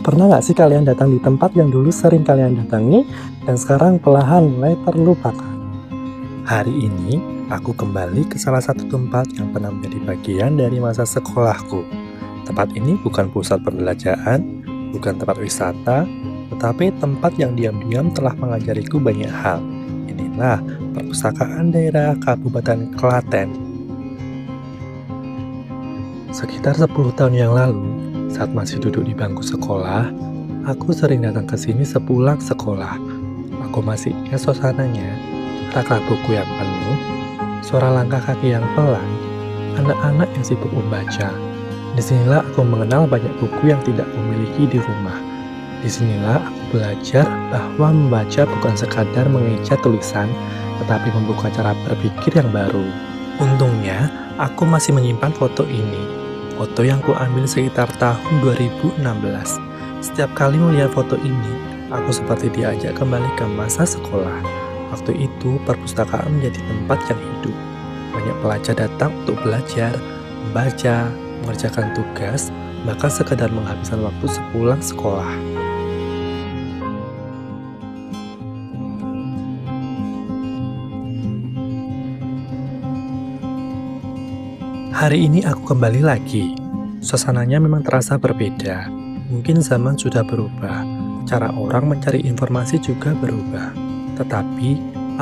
Pernah nggak sih kalian datang di tempat yang dulu sering kalian datangi dan sekarang perlahan mulai terlupakan? Hari ini, aku kembali ke salah satu tempat yang pernah menjadi bagian dari masa sekolahku. Tempat ini bukan pusat pembelajaran, bukan tempat wisata, tetapi tempat yang diam-diam telah mengajariku banyak hal. Inilah Perpustakaan Daerah Kabupaten Klaten. Sekitar 10 tahun yang lalu, saat masih duduk di bangku sekolah, aku sering datang ke sini sepulang sekolah. Aku masih ingat suasananya, rak-rak buku yang penuh, suara langkah kaki yang pelan, anak-anak yang sibuk membaca. Disinilah aku mengenal banyak buku yang tidak memiliki di rumah. Disinilah aku belajar bahwa membaca bukan sekadar mengeja tulisan, tetapi membuka cara berpikir yang baru. Untungnya, aku masih menyimpan foto ini. Foto yang kuambil sekitar tahun 2016. Setiap kali melihat foto ini, aku seperti diajak kembali ke masa sekolah. Waktu itu, perpustakaan menjadi tempat yang hidup. Banyak pelajar datang untuk belajar, membaca, mengerjakan tugas, bahkan sekedar menghabiskan waktu sepulang sekolah. Hari ini aku kembali lagi. Suasananya memang terasa berbeda. Mungkin zaman sudah berubah, cara orang mencari informasi juga berubah. Tetapi,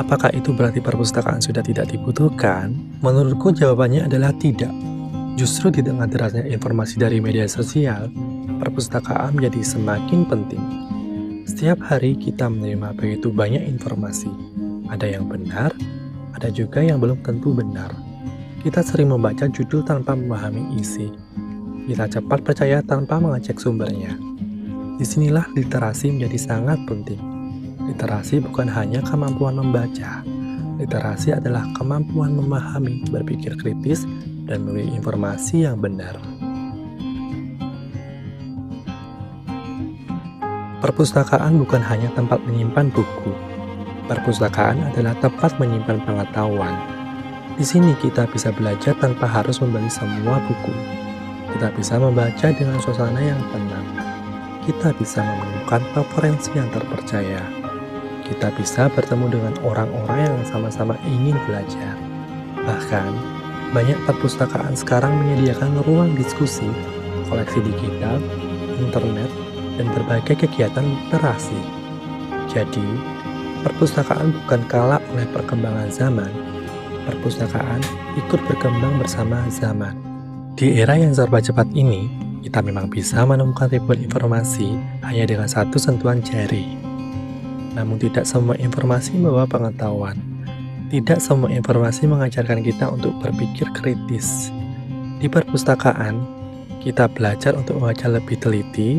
apakah itu berarti perpustakaan sudah tidak dibutuhkan? Menurutku jawabannya adalah tidak. Justru di tengah derasnya informasi dari media sosial, perpustakaan menjadi semakin penting. Setiap hari kita menerima begitu banyak informasi. Ada yang benar, ada juga yang belum tentu benar. Kita sering membaca judul tanpa memahami isi. Kita cepat percaya tanpa mengecek sumbernya. Disinilah literasi menjadi sangat penting. Literasi bukan hanya kemampuan membaca. Literasi adalah kemampuan memahami, berpikir kritis, dan memilih informasi yang benar. Perpustakaan bukan hanya tempat menyimpan buku. Perpustakaan adalah tempat menyimpan pengetahuan. Di sini kita bisa belajar tanpa harus membeli semua buku. Kita bisa membaca dengan suasana yang tenang. Kita bisa menemukan referensi yang terpercaya. Kita bisa bertemu dengan orang-orang yang sama-sama ingin belajar. Bahkan, banyak perpustakaan sekarang menyediakan ruang diskusi, koleksi digital, internet, dan berbagai kegiatan literasi. Jadi, perpustakaan bukan kalah oleh perkembangan zaman. Perpustakaan ikut berkembang bersama zaman. Di era yang serba cepat ini, kita memang bisa menemukan ribuan informasi hanya dengan satu sentuhan jari. Namun tidak semua informasi membawa pengetahuan. Tidak semua informasi mengajarkan kita untuk berpikir kritis. Di perpustakaan, kita belajar untuk membaca lebih teliti,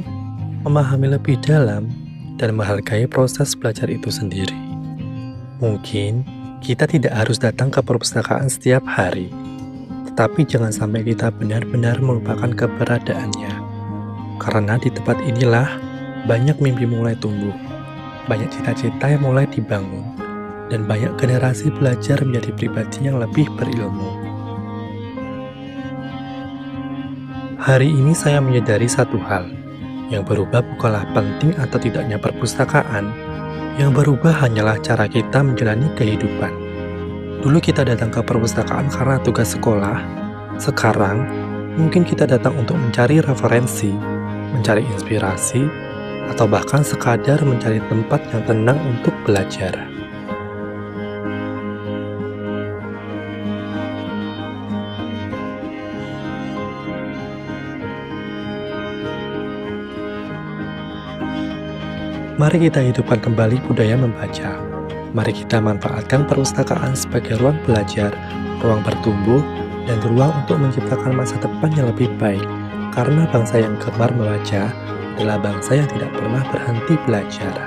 memahami lebih dalam, dan menghargai proses belajar itu sendiri. Mungkin kita tidak harus datang ke perpustakaan setiap hari, tetapi jangan sampai kita benar-benar melupakan keberadaannya. Karena di tempat inilah banyak mimpi mulai tumbuh, banyak cita-cita yang mulai dibangun, dan banyak generasi belajar menjadi pribadi yang lebih berilmu. Hari ini saya menyadari satu hal, yang berubah bukanlah penting atau tidaknya perpustakaan, yang berubah hanyalah cara kita menjalani kehidupan. Dulu kita datang ke perpustakaan karena tugas sekolah. Sekarang, mungkin kita datang untuk mencari referensi, mencari inspirasi, atau bahkan sekadar mencari tempat yang tenang untuk belajar. Mari kita hidupkan kembali budaya membaca. Mari kita manfaatkan perpustakaan sebagai ruang belajar, ruang bertumbuh, dan ruang untuk menciptakan masa depan yang lebih baik. Karena bangsa yang gemar membaca adalah bangsa yang tidak pernah berhenti belajar.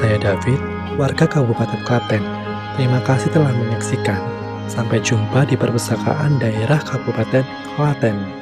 Saya David, warga Kabupaten Klaten. Terima kasih telah menyaksikan. Sampai jumpa di perpustakaan daerah Kabupaten Klaten.